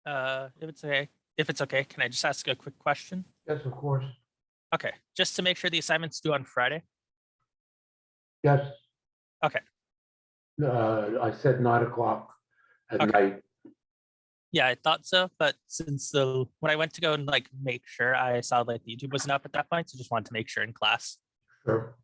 If it's okay, can I just ask a quick question? Yes, of course. Okay, just to make sure the assignment's due on Friday. Yes. Okay. I said 9 o'clock at Okay. night. Yeah, I thought so, but since when I went to go and like make sure, I saw like the YouTube wasn't up at that point, so just wanted to make sure in class. Sure.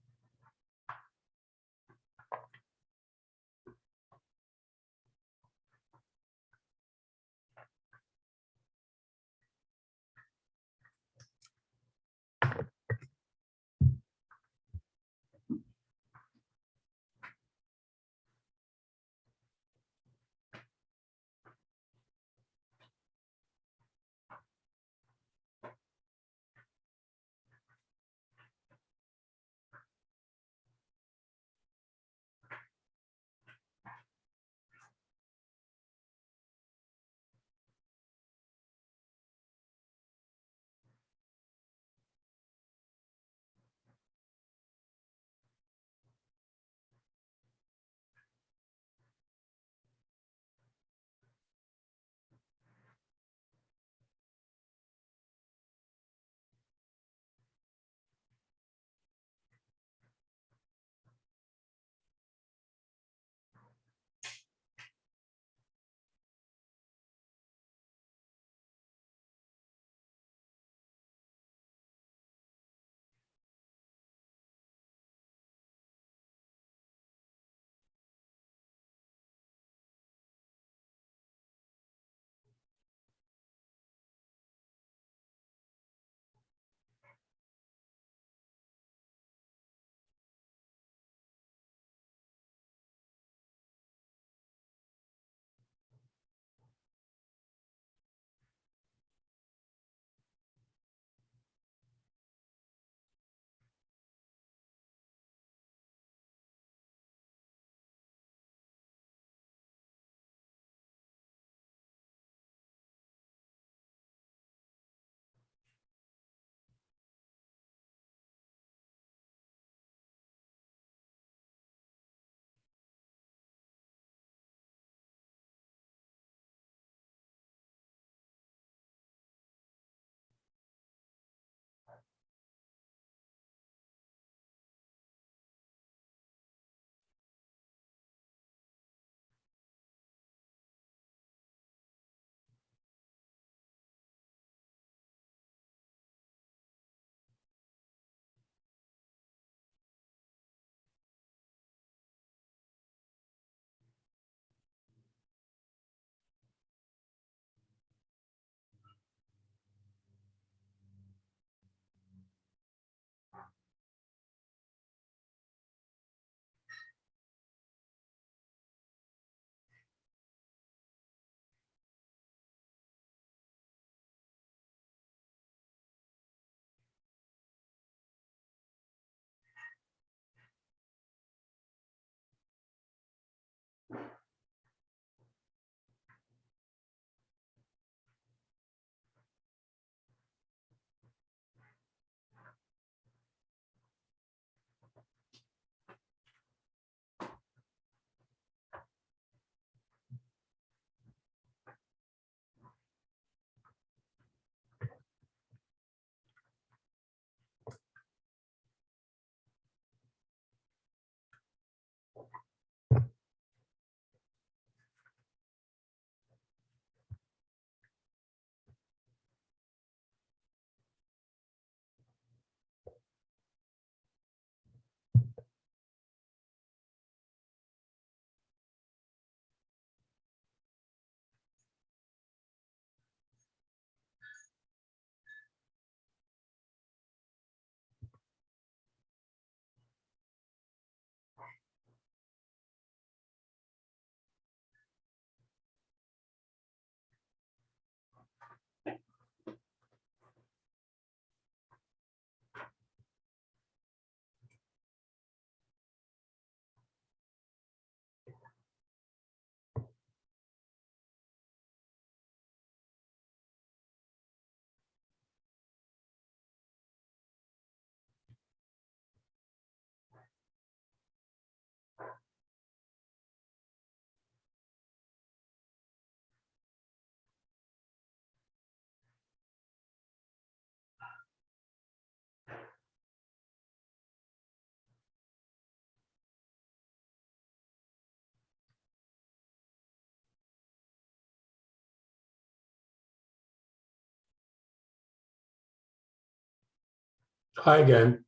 Hi again.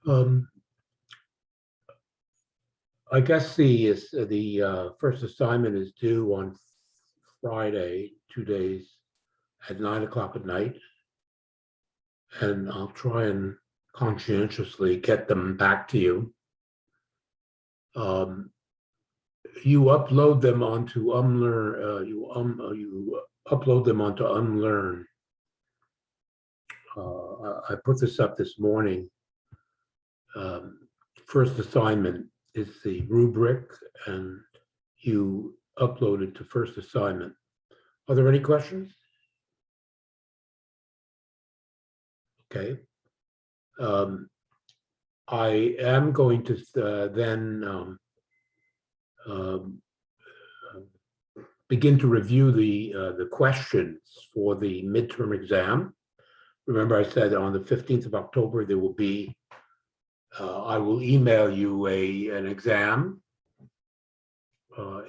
I guess the first assignment is due on Friday, 2 days at 9 o'clock at night. And I'll try and conscientiously get them back to you. You upload them onto Unlearn. You upload them onto Unlearn. I put this up this morning. First assignment is the rubric, and you upload it to first assignment. Are there any questions? Okay. I am going to then begin to review the questions for the midterm exam. Remember, I said on the 15th of October there will be. I will email you an exam.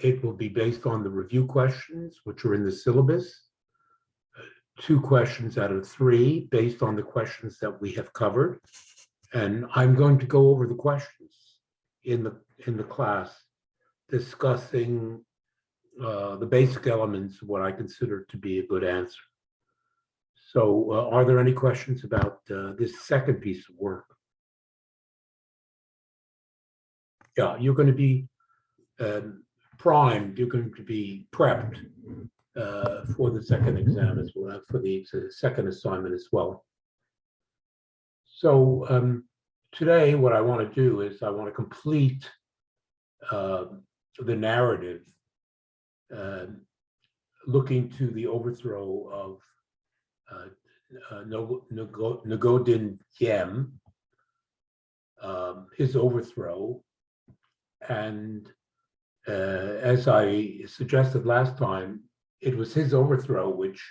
It will be based on the review questions, which are in the syllabus. 2 questions out of 3 based on the questions that we have covered. And I'm going to go over the questions in the class, discussing the basic elements of what I consider to be a good answer. So are there any questions about this second piece of work? Yeah, you're going to be primed, you're going to be prepped for the second exam as well, for the second assignment as well. So today what I want to do is I want to complete the narrative, looking to the overthrow of Nguyen Diem, his overthrow. And as I suggested last time, it was his overthrow which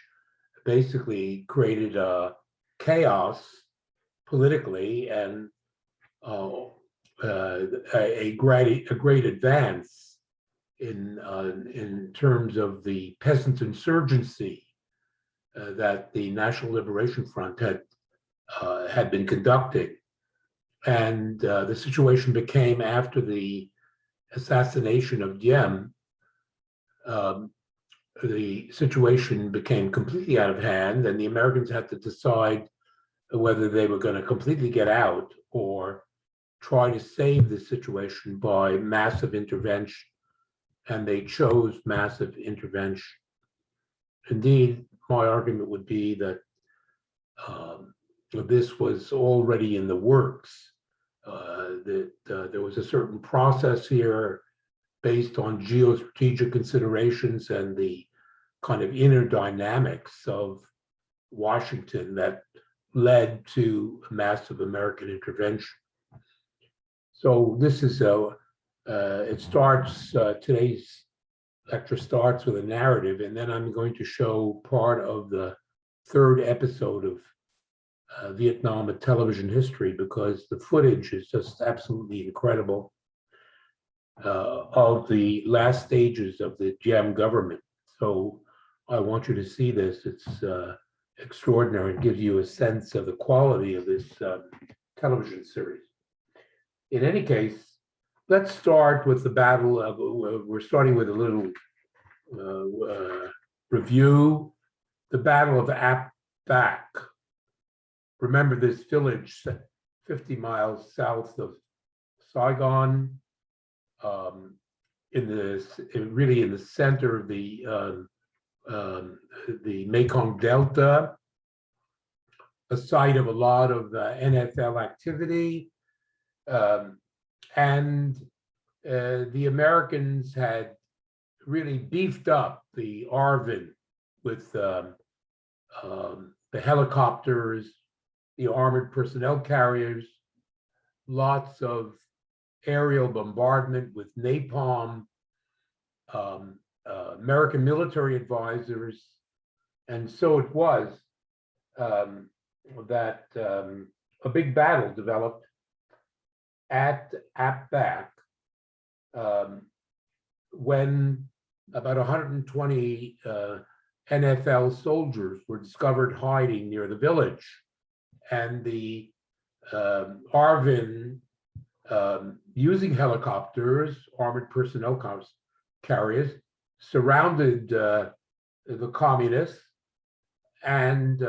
basically created chaos politically and a great advance in terms of the peasant insurgency that the National Liberation Front had been conducting. And the situation became, after the assassination of Diem, the situation became completely out of hand, and the Americans had to decide whether they were going to completely get out or try to save the situation by massive intervention. And they chose massive intervention. Indeed, my argument would be that this was already in the works, that there was a certain process here based on geostrategic considerations and the kind of inner dynamics of Washington that led to massive American intervention. So this is it starts, today's lecture starts with a narrative, and then I'm going to show part of the 3rd episode of Vietnam television history, because the footage is just absolutely incredible, of the last stages of the Diem government. So I want you to see this. It's extraordinary. It gives you a sense of the quality of this television series. In any case, let's start with the battle of, we're starting with a little review. The Battle of Ap Bac. Remember this village 50 miles south of Saigon, really in the center of the Mekong Delta, a site of a lot of NFL activity. And the Americans had really beefed up the ARVN with the helicopters, the armored personnel carriers, lots of aerial bombardment with napalm, American military advisors. And so it was that a big battle developed at Ap Bac when about 120 NFL soldiers were discovered hiding near the village. and the ARVN, using helicopters, armored personnel carriers, surrounded the communists, and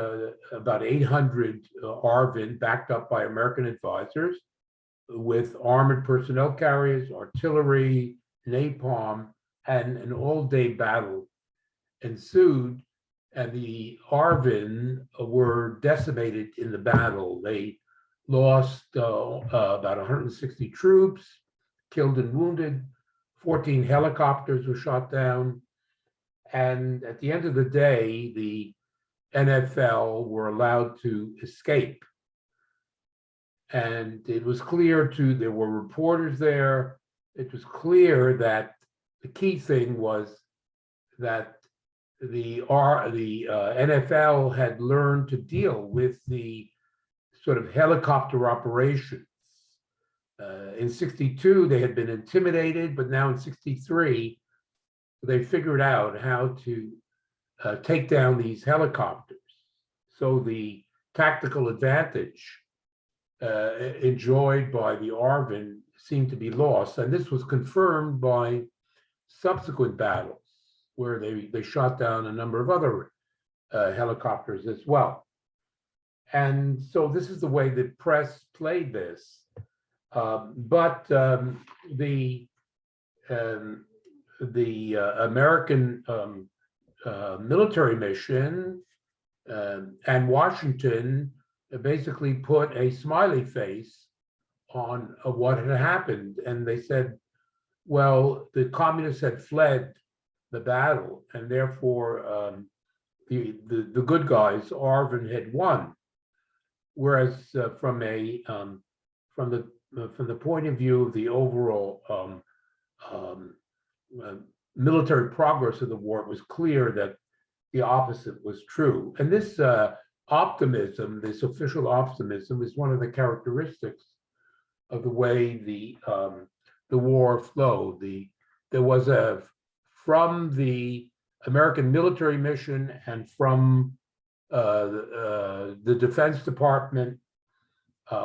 about 800 ARVN, backed up by American advisors, with armored personnel carriers, artillery, napalm, and an all-day battle ensued. And the ARVN were decimated in the battle. They lost about 160 troops, killed and wounded. 14 helicopters were shot down. And at the end of the day, the NFL were allowed to escape. And it was clear there were reporters there. It was clear that the key thing was that the NFL had learned to deal with the sort of helicopter operations. In 62, they had been intimidated, but now in 63, they figured out how to take down these helicopters. So the tactical advantage enjoyed by the ARVN seemed to be lost. And this was confirmed by subsequent battles, where they shot down a number of other helicopters as well. And so this is the way the press played this. But the American military mission and Washington basically put a smiley face on what had happened. And they said, well, the communists had fled the battle, and therefore the good guys, ARVN, had won. Whereas from the point of view of the overall military progress of the war, it was clear that the opposite was true. And this optimism, this official optimism, is one of the characteristics of the way the war flowed. There was from the American military mission and from the Defense Department,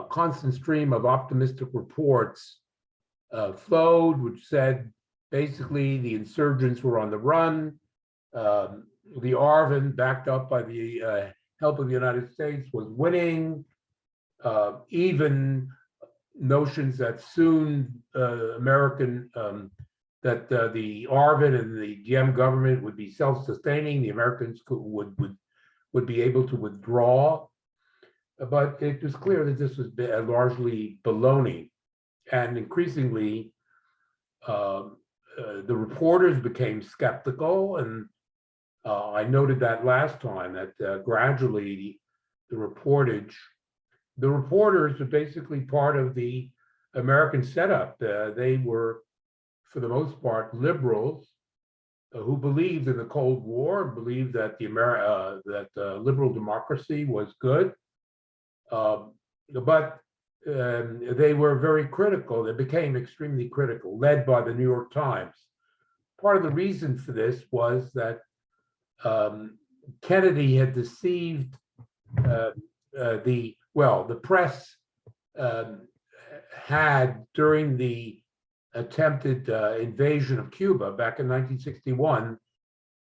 constant stream of optimistic reports flowed, which said basically the insurgents were on the run. The ARVN, backed up by the help of the United States, was winning. Even notions that soon that the ARVN and the GM government would be self-sustaining, the Americans would be able to withdraw. But it was clear that this was largely baloney. And increasingly, the reporters became skeptical. And I noted that last time, that gradually the reporters were basically part of the American setup. They were, for the most part, liberals who believed in the Cold War, believed that liberal democracy was good. But they were very critical. They became extremely critical, led by the New York Times. Part of the reason for this was that Kennedy had deceived the press had, during the attempted invasion of Cuba back in 1961,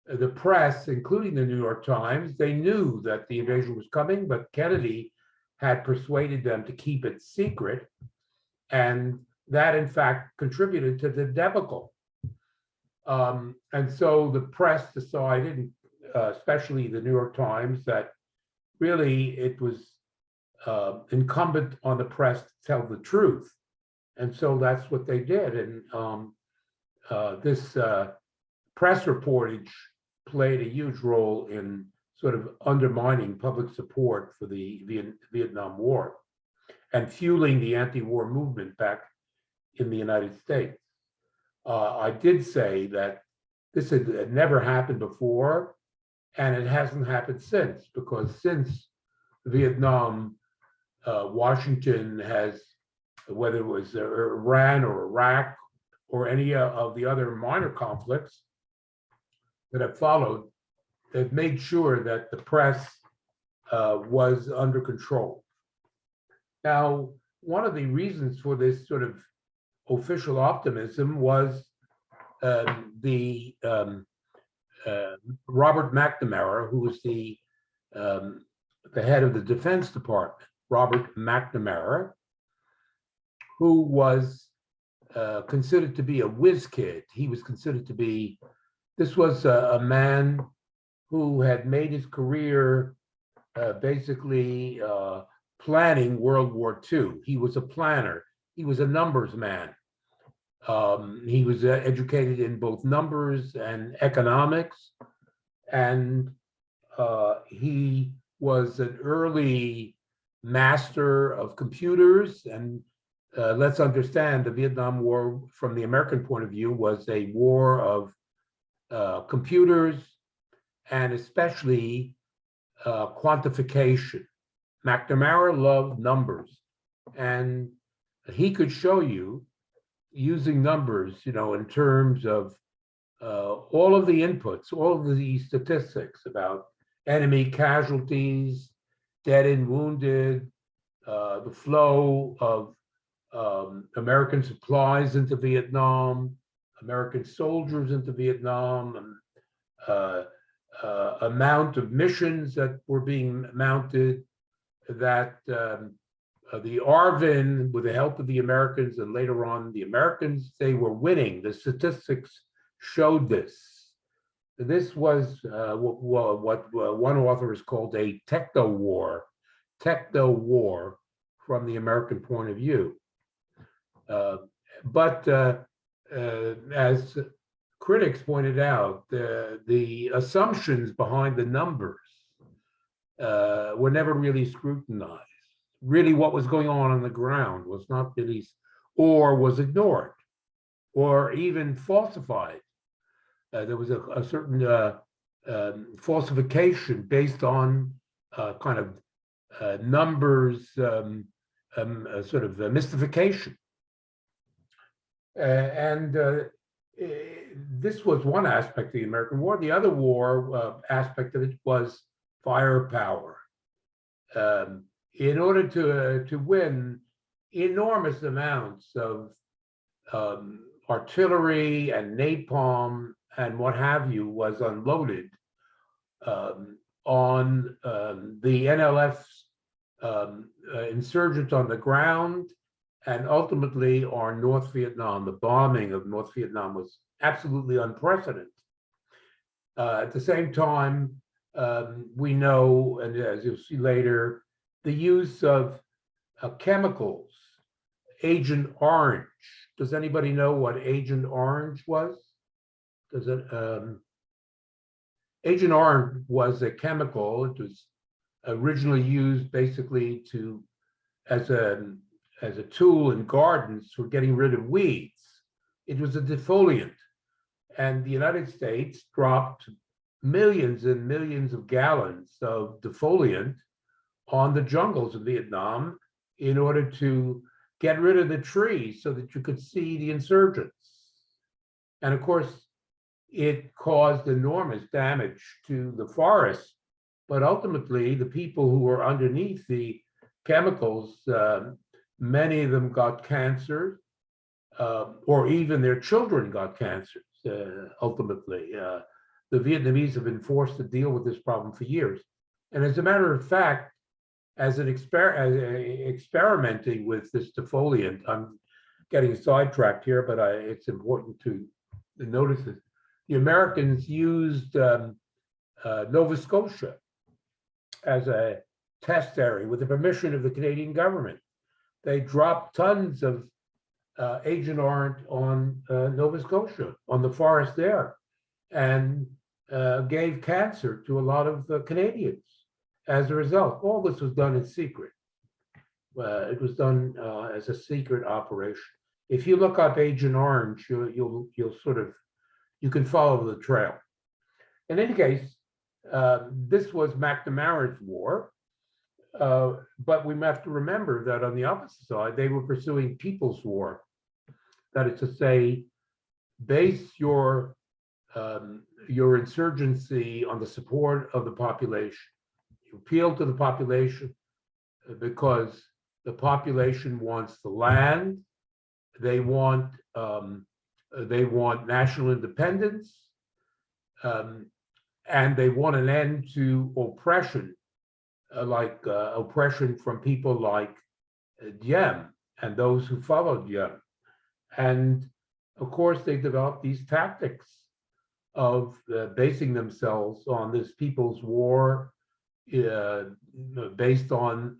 the press, including the New York Times, they knew that the invasion was coming, but Kennedy had persuaded them to keep it secret. And that, in fact, contributed to the debacle. And so the press decided, especially the New York Times, that really it was incumbent on the press to tell the truth. And so that's what they did. And this press reportage played a huge role in sort of undermining public support for the Vietnam War and fueling the anti-war movement back in the United States. I did say that this had never happened before, and it hasn't happened since, because since Vietnam, Washington has, whether it was Iran or Iraq or any of the other minor conflicts that have followed, they've made sure that the press was under control. Now, one of the reasons for this sort of official optimism was the Robert McNamara, who was um, the head of the Defense Department. Robert McNamara, who was considered to be a whiz kid. He was considered to be, this was a man who had made his career basically planning World War II. He was a planner. He was a numbers man. He was educated in both numbers and economics, and he was an early master of computers. And let's understand, the Vietnam War, from the American point of view, was a war of computers and especially quantification. McNamara loved numbers, and he could show you using numbers, in terms of all of the inputs, all of the statistics about enemy casualties, dead and wounded, the flow of American supplies into Vietnam, American soldiers into Vietnam, amount of missions that were being mounted, that the ARVN, with the help of the Americans, and later on the Americans, they were winning. The statistics showed this. This was what one author has called a techno war from the American point of view. But as critics pointed out, the assumptions behind the numbers were never really scrutinized. Really, what was going on the ground was not really, or was ignored, or even falsified. There was a certain falsification based on kind of numbers, sort of mystification. And this was one aspect of the American War. The other war aspect of it was firepower. In order to win, enormous amounts of artillery and napalm and what have you was unloaded on the NLF's insurgents on the ground, and ultimately on North Vietnam. The bombing of North Vietnam was absolutely unprecedented. At the same time, we know, and as you'll see later, the use of chemicals, Agent Orange. Does anybody know what Agent Orange was? Does it? Agent Orange was a chemical. It was originally used basically as a tool in gardens for getting rid of weeds. It was a defoliant, and the United States dropped millions and millions of gallons of defoliant on the jungles of Vietnam in order to get rid of the trees so that you could see the insurgents. And of course, it caused enormous damage to the forest, but ultimately the people who were underneath the chemicals, many of them got cancer, or even their children got cancers, ultimately. The Vietnamese have been forced to deal with this problem for years. And as a matter of fact, as experimenting with this defoliant, I'm getting sidetracked here, but it's important to notice this. The Americans used Nova Scotia as a test area with the permission of the Canadian government. They dropped tons of Agent Orange on Nova Scotia, on the forest there, and gave cancer to a lot of Canadians as a result. All this was done in secret. It was done as a secret operation. If you look up Agent Orange, you'll sort of, you can follow the trail. In any case, this was McNamara's war, but we have to remember that on the opposite side, they were pursuing people's war. That is to say, base your insurgency on the support of the population. You appeal to the population because The population wants the land. They want national independence, and they want an end to oppression, oppression from people like Diem and those who followed Diem. And of course, they developed these tactics of basing themselves on this People's War, based on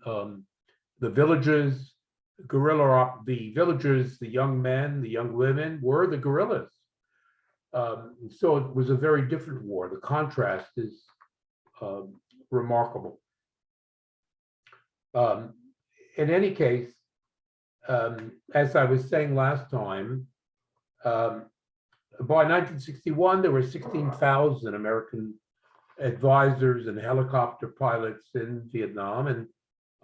the villages, the villagers, the young men, the young women were the guerrillas. So it was a very different war. The contrast is remarkable. In any case, as I was saying last time, by 1961, there were 16,000 American advisors and helicopter pilots in Vietnam. And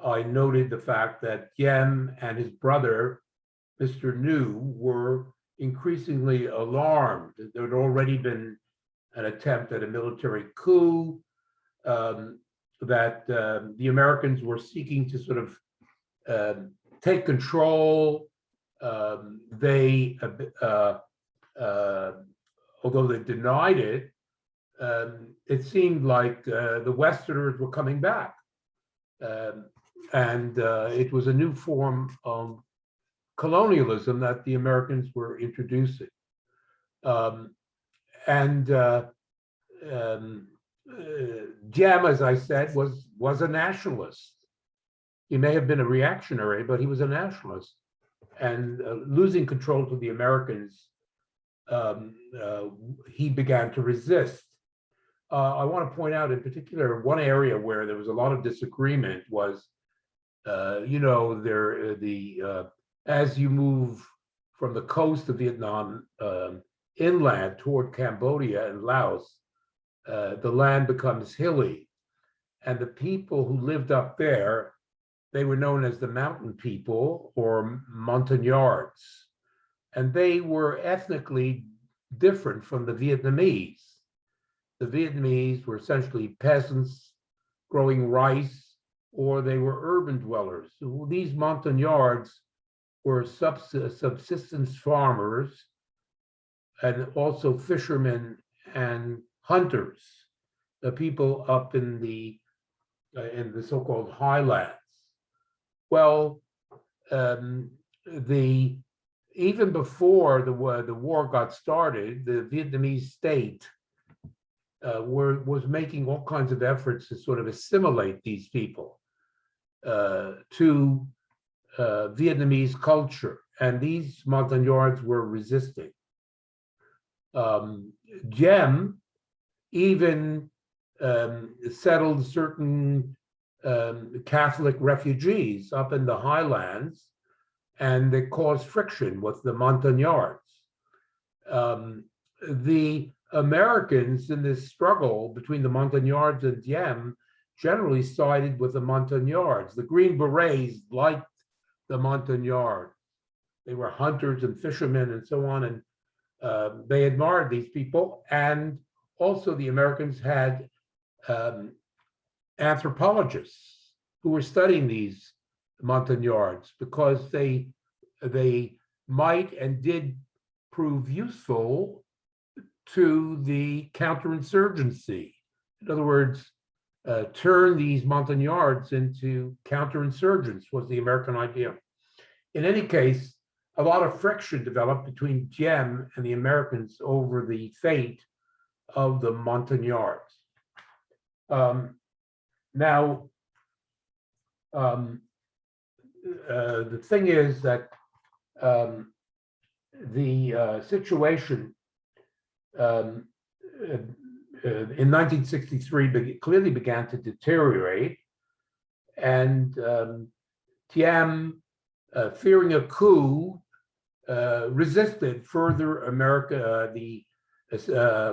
I noted the fact that Diem and his brother, Mr. New, were increasingly alarmed. There had already been an attempt at a military coup, that the Americans were seeking to sort of take control. Although they denied it, it seemed like the Westerners were coming back. And it was a new form of colonialism that the Americans were introducing. Diem, as I said, was a nationalist. He may have been a reactionary, but he was a nationalist. And losing control to the Americans, he began to resist. I want to point out in particular one area where there was a lot of disagreement was, as you move from the coast of Vietnam inland toward Cambodia and Laos, the land becomes hilly, and the people who lived up there, they were known as the mountain people or montagnards, and they were ethnically different from the Vietnamese. The Vietnamese were essentially peasants growing rice, or they were urban dwellers. So these montagnards were subsistence farmers and also fishermen and hunters, the people up in the so-called highlands. Well, even before the war got started, the Vietnamese state was making all kinds of efforts to sort of assimilate these people to Vietnamese culture, and these montagnards were resisting. Diem even settled certain Catholic refugees up in the highlands, and they caused friction with the montagnards. The Americans in this struggle between the montagnards and Diem generally sided with the montagnards. The Green Berets liked the montagnards. They were hunters and fishermen and so on, and they admired these people. And also the Americans had anthropologists who were studying these montagnards because they might and did prove useful to the counterinsurgency. In other words, turn these montagnards into counterinsurgents was the American idea. In any case, a lot of friction developed between Diem and the Americans over the fate of the montagnards. Now, the thing is that the situation in 1963 clearly began to deteriorate, and Diem, fearing a coup, resisted further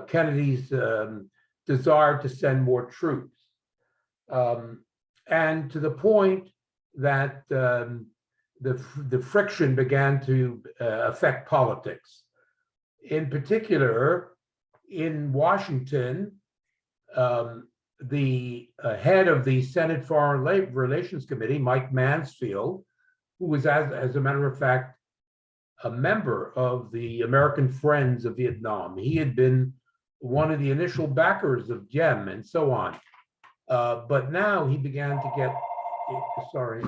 Kennedy's desire to send more troops, and to the point that the friction began to affect politics. In particular, in Washington, the head of the Senate Foreign Relations Committee, Mike Mansfield, who was, as a matter of fact, a member of the American Friends of Vietnam. He had been one of the initial backers of Diem and so on. But now he began to get, sorry,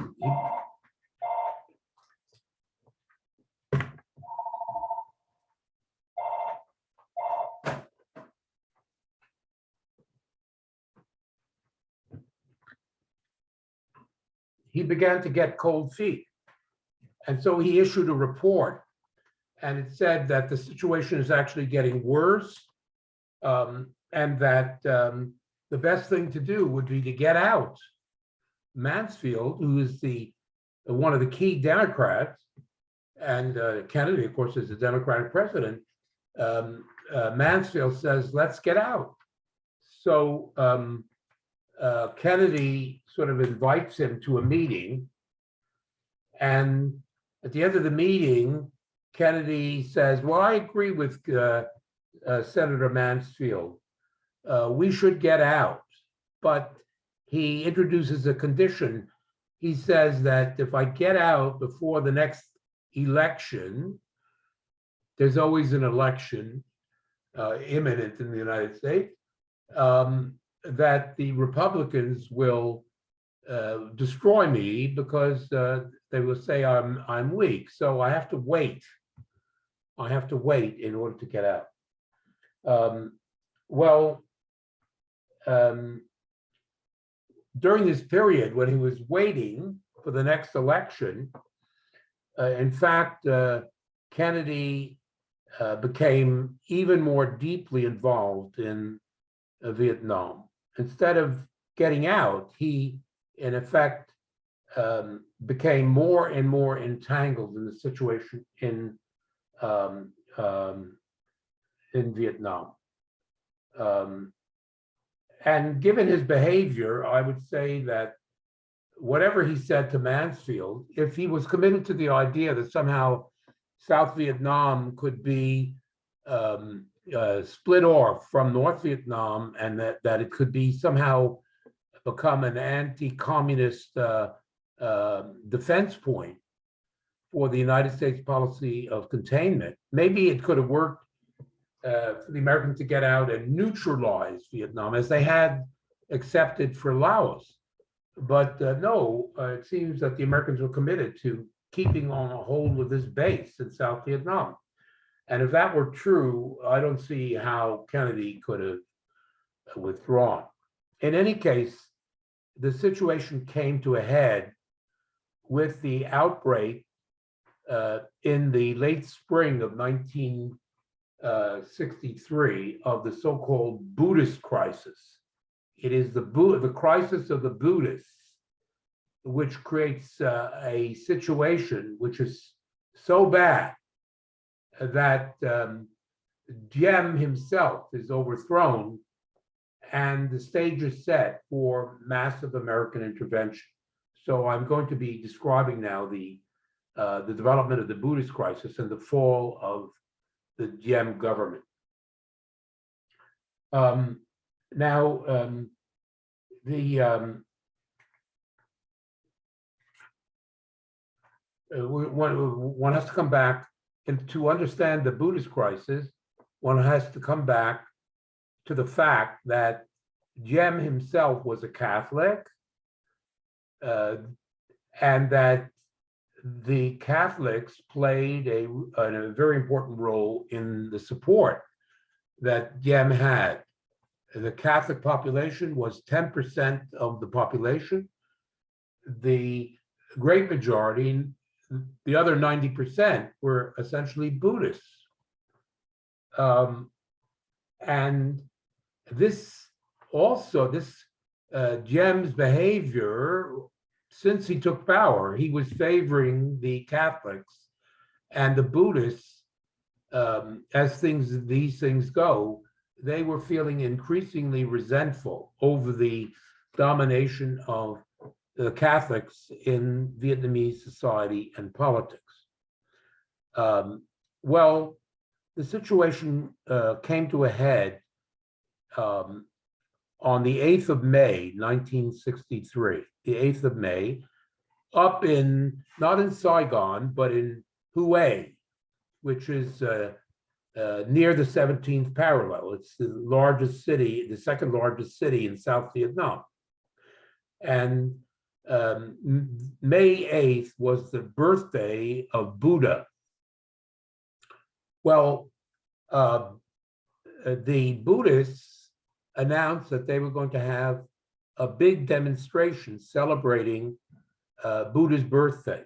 he began to get cold feet. And so he issued a report, and it said that the situation is actually getting worse, and that the best thing to do would be to get out. Mansfield, who is one of the key Democrats, and Kennedy, of course, is the Democratic president, Mansfield says, let's get out. So Kennedy sort of invites him to a meeting, and at the end of the meeting, Kennedy says, well, I agree with Senator Mansfield. We should get out. But he introduces a condition. He says that if I get out before the next election, there's always an election imminent in the United States, that the Republicans will destroy me because they will say I'm weak. So I have to wait. I have to wait in order to get out. During this period when he was waiting for the next election, in fact, Kennedy became even more deeply involved in Vietnam. Instead of getting out, he, in effect, became more and more entangled in the situation in Vietnam. And given his behavior, I would say that whatever he said to Mansfield, if he was committed to the idea that somehow South Vietnam could be split off from North Vietnam, and that it could be somehow become an anti-communist defense point for the United States policy of containment, maybe it could have worked for the Americans to get out and neutralize Vietnam, as they had accepted for Laos. But no, it seems that the Americans were committed to keeping on a hold of this base in South Vietnam. And if that were true, I don't see how Kennedy could have withdrawn. In any case, the situation came to a head with the outbreak in the late spring of 1963 of the so-called Buddhist crisis. It is the crisis of the Buddhists, which creates a situation which is so bad that Diem himself is overthrown, and the stage is set for massive American intervention. So I'm going to be describing now the development of the Buddhist crisis and the fall of the Diem government. One has to come back, and to understand the Buddhist crisis, one has to come back to the fact that Diem himself was a Catholic, and that the Catholics played a very important role in the support that Diem had. The Catholic population was 10% of the population. The great majority, the other 90%, were essentially Buddhists. And Diem's behavior, since he took power, he was favoring the Catholics and the Buddhists. As these things go, they were feeling increasingly resentful over the domination of the Catholics in Vietnamese society and politics. The situation came to a head on the 8th of May, 1963, the 8th of May, up in, not in Saigon, but in Hue, which is near the 17th parallel. It's the largest city, the second largest city in South Vietnam. And May 8th was the birthday of Buddha. Well, the Buddhists announced that they were going to have a big demonstration celebrating Buddha's birthday.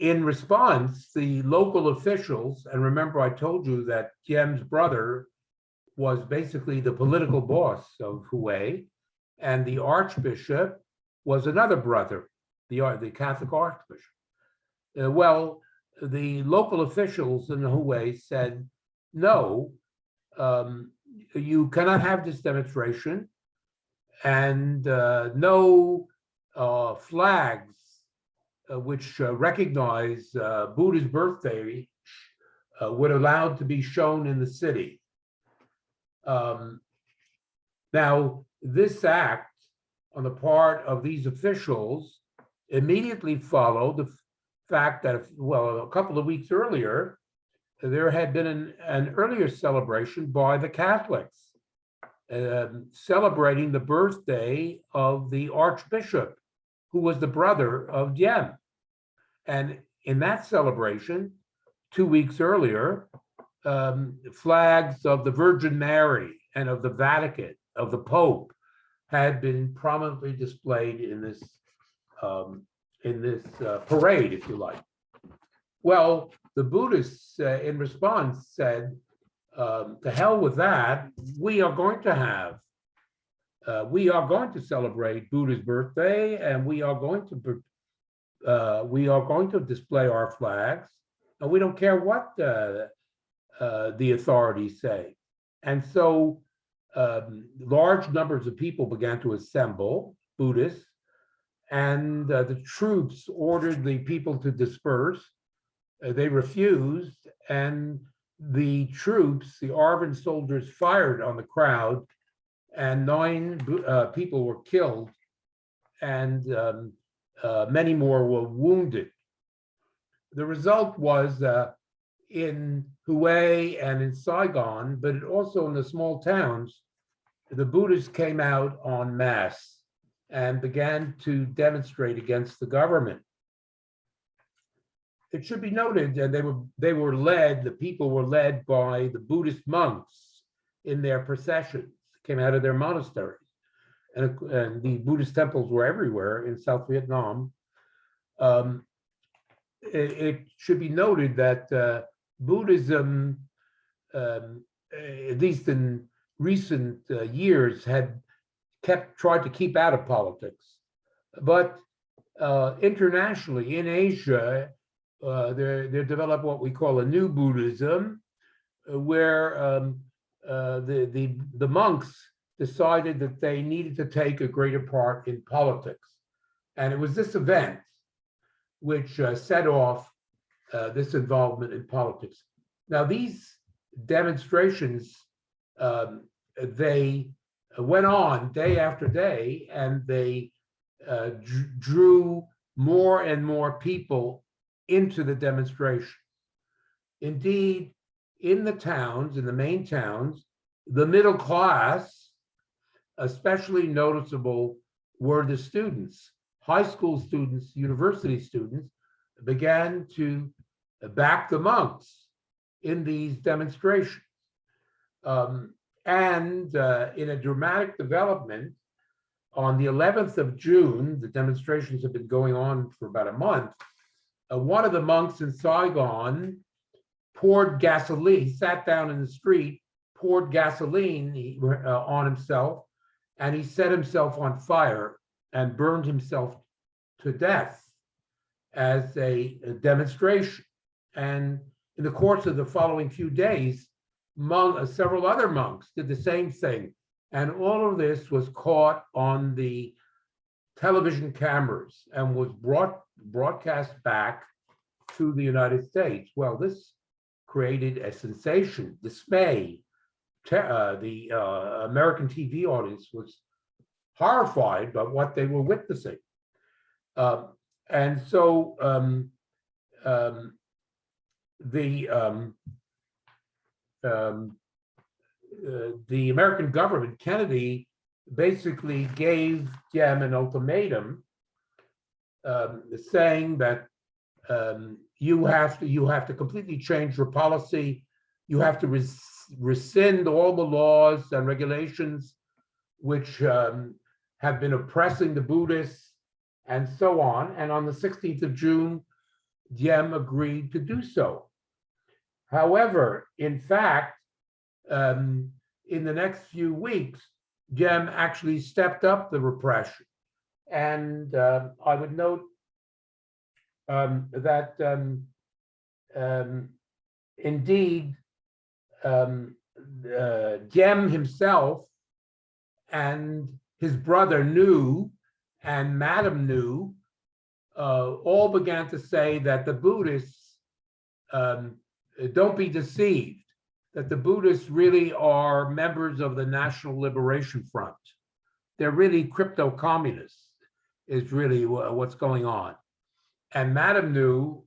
In response, the local officials, and remember I told you that Diem's brother was basically the political boss of Hue, and the archbishop was another brother, the Catholic archbishop. Well, the local officials in Hue said, no, you cannot have this demonstration, and no flags which recognize Buddha's birthday were allowed to be shown in the city. Now, this act on the part of these officials immediately followed the fact that, well, a couple of weeks earlier, there had been an earlier celebration by the Catholics celebrating the birthday of the archbishop, who was the brother of Diem. And in that celebration, 2 weeks earlier, flags of the Virgin Mary and of the Vatican, of the Pope, had been prominently displayed in this parade, if you like. Well, the Buddhists, in response, said, "To hell with that. We are going to celebrate Buddha's birthday, and we are going to display our flags, and we don't care what the authorities say." And so large numbers of people began to assemble, Buddhists, and the troops ordered the people to disperse. They refused, and the troops, the Arvin soldiers, fired on the crowd, and 9 people were killed, and many more were wounded. The result was in Hue and in Saigon, but also in the small towns, the Buddhists came out en masse and began to demonstrate against the government. It should be noted that the people were led by the Buddhist monks in their processions, came out of their monasteries. And the Buddhist temples were everywhere in South Vietnam. It should be noted that Buddhism, at least in recent years, had tried to keep out of politics. But internationally, in Asia, they developed what we call a new Buddhism, where the monks decided that they needed to take a greater part in politics. And it was this event which set off this involvement in politics. Now, these demonstrations, they went on day after day, and they drew more and more people into the demonstration. Indeed, in the towns, in the main towns, the middle class, especially noticeable were the students. High school students, university students, began to back the monks in these demonstrations. And in a dramatic development, on the 11th of June, the demonstrations have been going on for about a month, one of the monks in Saigon poured gasoline. He sat down in the street, poured gasoline on himself, and he set himself on fire and burned himself to death as a demonstration. And in the course of the following few days, several other monks did the same thing. And all of this was caught on the television cameras and was broadcast back to the United States. Well, this created a sensation, dismay. The American TV audience was horrified by what they were witnessing. And so the American government, Kennedy, basically gave Diem an ultimatum, saying that you have to completely change your policy. You have to rescind all the laws and regulations which have been oppressing the Buddhists, and so on. And on the 16th of June, Diem agreed to do so. However, in fact, in the next few weeks, Diem actually stepped up the repression. And I would note that indeed, Diem himself and his brother New and Madame New all began to say that the Buddhists, don't be deceived, that the Buddhists really are members of the National Liberation Front. They're really crypto-communists, is really what's going on. And Madame New,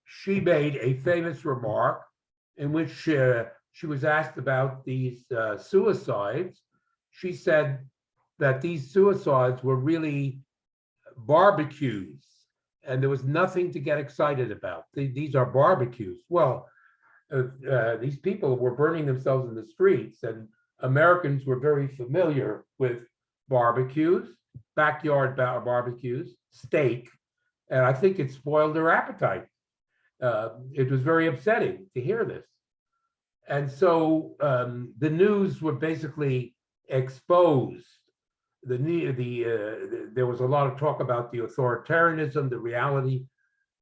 she made a famous remark in which she was asked about these suicides. She said that these suicides were really barbecues, and there was nothing to get excited about. These are barbecues. Well, these people were burning themselves in the streets, and Americans were very familiar with barbecues, backyard barbecues, steak, and I think it spoiled their appetite. It was very upsetting to hear this. And so the news were basically exposed. There was a lot of talk about the authoritarianism, the reality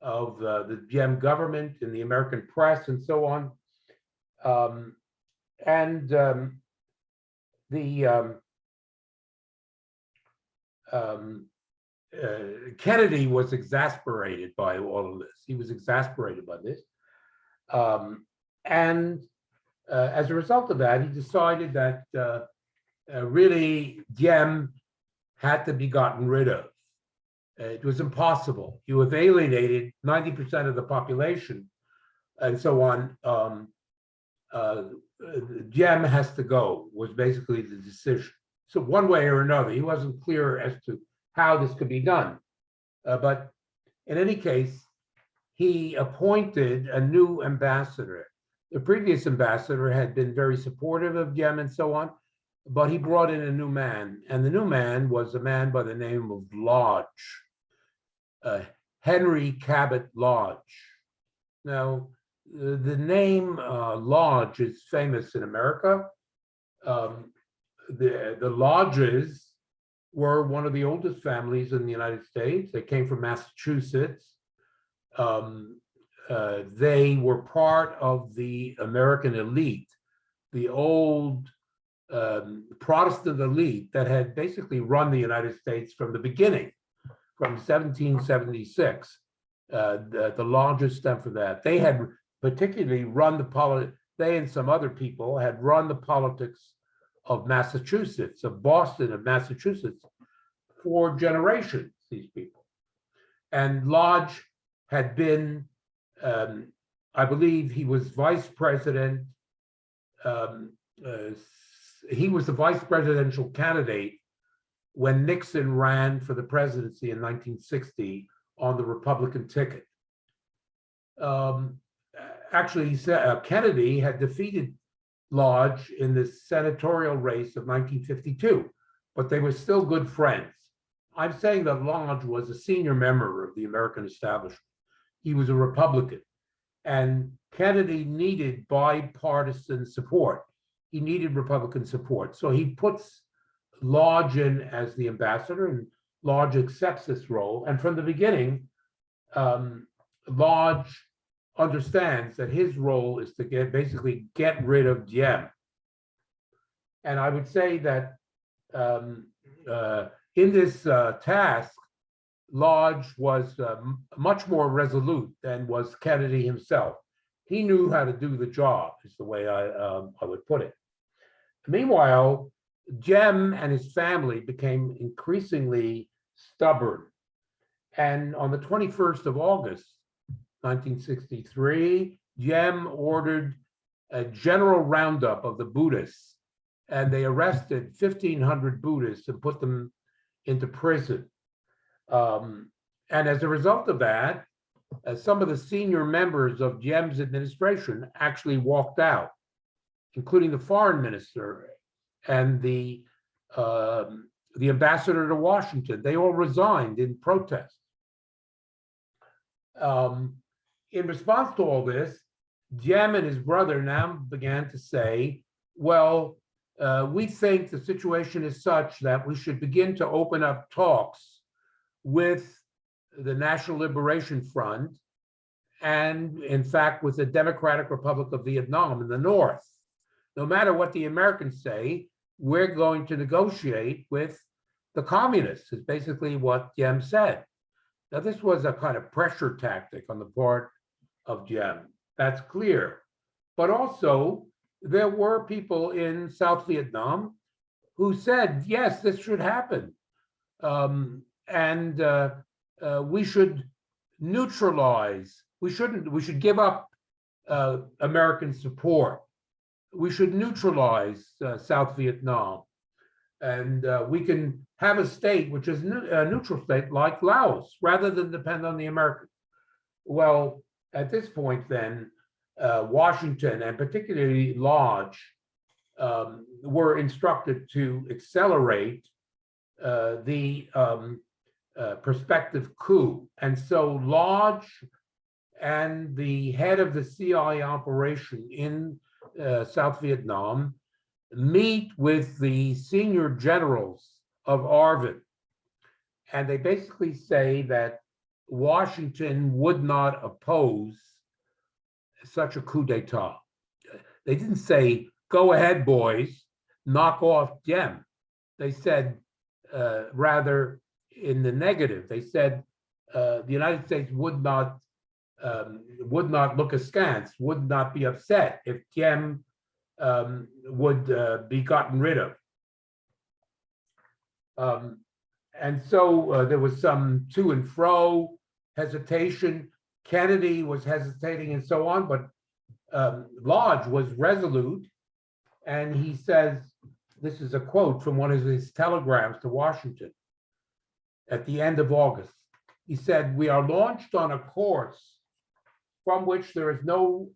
of the Diem government in the American press, and so on. Kennedy was exasperated by all of this. He was exasperated by this. As a result of that, he decided that really Diem had to be gotten rid of. It was impossible. You have alienated 90% of the population and so on. Diem has to go, was basically the decision. So one way or another, he wasn't clear as to how this could be done. But in any case, he appointed a new ambassador. The previous ambassador had been very supportive of Diem and so on, but he brought in a new man, and the new man was a man by the name of Lodge, Henry Cabot Lodge. Now, the name Lodge is famous in America. The Lodges were one of the oldest families in the United States. They came from Massachusetts. They were part of the American elite, the old Protestant elite that had basically run the United States from the beginning, from 1776. The Lodges stem from that. They had particularly run the politics, they and some other people had run the politics of Massachusetts, of Boston, of Massachusetts, for generations, these people. And Lodge had been, I believe he was vice president, he was the vice presidential candidate when Nixon ran for the presidency in 1960 on the Republican ticket. Actually, Kennedy had defeated Lodge in the senatorial race of 1952, but they were still good friends. I'm saying that Lodge was a senior member of the American establishment. He was a Republican, and Kennedy needed bipartisan support. He needed Republican support. So he puts Lodge in as the ambassador, and Lodge accepts this role. And from the beginning, Lodge understands that his role is to basically get rid of Diem. And I would say that in this task, Lodge was much more resolute than was Kennedy himself. He knew how to do the job, is the way I would put it. Meanwhile, Diem and his family became increasingly stubborn. And on the 21st of August, 1963, Diem ordered a general roundup of the Buddhists, and they arrested 1,500 Buddhists and put them into prison. And as a result of that, some of the senior members of Diem's administration actually walked out, including the foreign minister and the ambassador to Washington. They all resigned in protest. In response to all this, Diem and his brother now began to say, well, we think the situation is such that we should begin to open up talks with the National Liberation Front and, in fact, with the Democratic Republic of Vietnam in the north. No matter what the Americans say, we're going to negotiate with the communists, is basically what Diem said. Now, this was a kind of pressure tactic on the part of Diem. That's clear. But also, there were people in South Vietnam who said, yes, this should happen. We should neutralize, we should give up American support. We should neutralize South Vietnam. And we can have a state which is a neutral state like Laos, rather than depend on the Americans. Well, at this point then, Washington and particularly Lodge were instructed to accelerate the prospective coup. And so Lodge and the head of the CIA operation in South Vietnam meet with the senior generals of ARVN. And they basically say that Washington would not oppose such a coup d'etat. They didn't say, go ahead, boys, knock off Diem. They said, rather in the negative, they said the United States would not look askance, would not be upset if Diem would be gotten rid of. And so there was some to and fro, hesitation. Kennedy was hesitating and so on, but Lodge was resolute. And he says, this is a quote from one of his telegrams to Washington at the end of August. He said, we are launched on a course from which there is no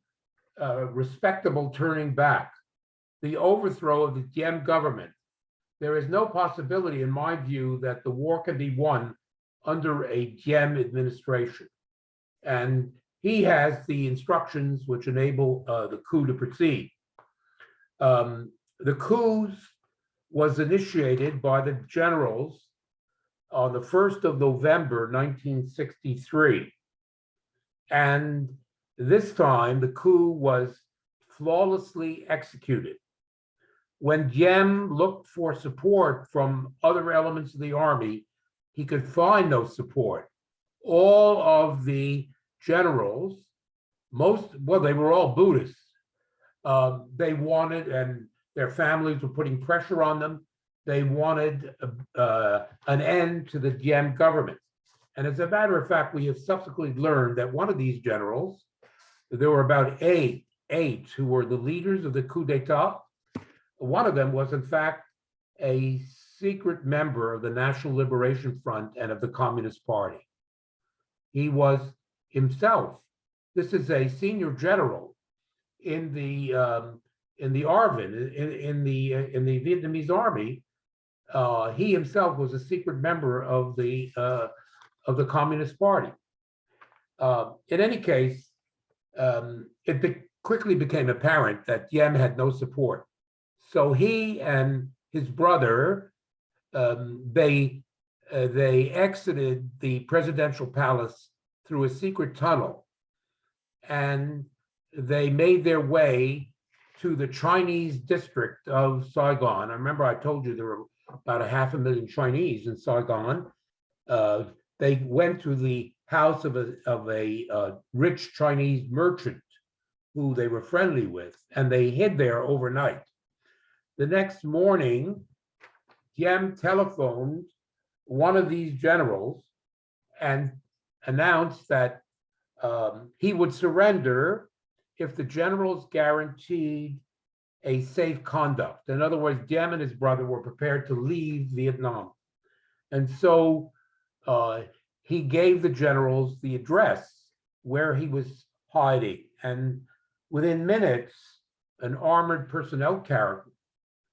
respectable turning back. The overthrow of the Diem government. There is no possibility, in my view, that the war can be won under a Diem administration. And he has the instructions which enable the coup to proceed. The coup was initiated by the generals on the 1st of November, 1963. And this time, the coup was flawlessly executed. When Diem looked for support from other elements of the army, he could find no support. All of the generals, they were all Buddhists. They wanted, and their families were putting pressure on them, they wanted an end to the Diem government. And as a matter of fact, we have subsequently learned that one of these generals, there were about eight who were the leaders of the coup d'etat. One of them was, in fact, a secret member of the National Liberation Front and of the Communist Party. He was himself. This is a senior general in the ARVN, in the Vietnamese army. He himself was a secret member of the Communist Party. In any case, it quickly became apparent that Diem had no support. So he and his brother, they exited the presidential palace through a secret tunnel, and they made their way to the Chinese district of Saigon. I remember I told you there were about 500,000 Chinese in Saigon. They went to the house of a rich Chinese merchant who they were friendly with, and they hid there overnight. The next morning, Diem telephoned one of these generals and announced that he would surrender if the generals guaranteed a safe conduct. In other words, Diem and his brother were prepared to leave Vietnam. And so he gave the generals the address where he was hiding. And within minutes, an armored personnel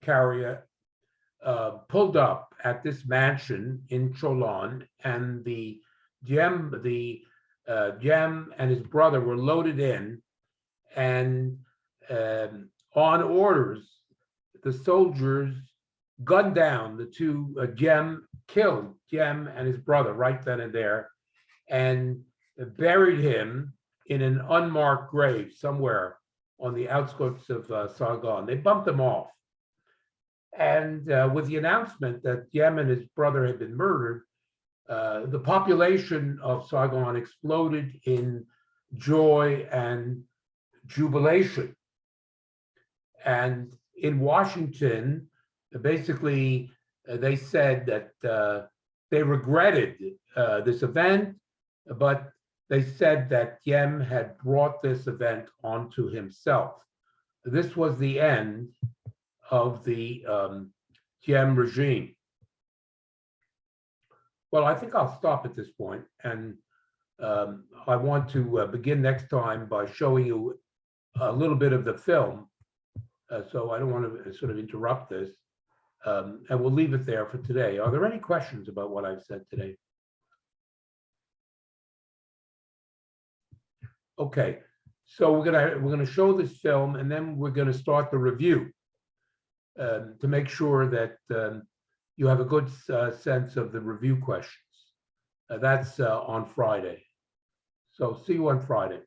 carrier pulled up at this mansion in Cholon, and the Diem and his brother were loaded in, and on orders, the soldiers gunned down the two. Killed Diem and his brother right then and there, and buried him in an unmarked grave somewhere on the outskirts of Saigon. They bumped him off. And with the announcement that Diem and his brother had been murdered, the population of Saigon exploded in joy and jubilation. And in Washington, basically, they said that they regretted this event, but they said that Diem had brought this event onto himself. This was the end of the Diem regime. Well, I think I'll stop at this point, and I want to begin next time by showing you a little bit of the film. So I don't want to sort of interrupt this, and we'll leave it there for today. Are there any questions about what I've said today? Okay, so we're gonna show this film, and then we're gonna start the review to make sure that you have a good sense of the review questions. That's on Friday. So see you on Friday.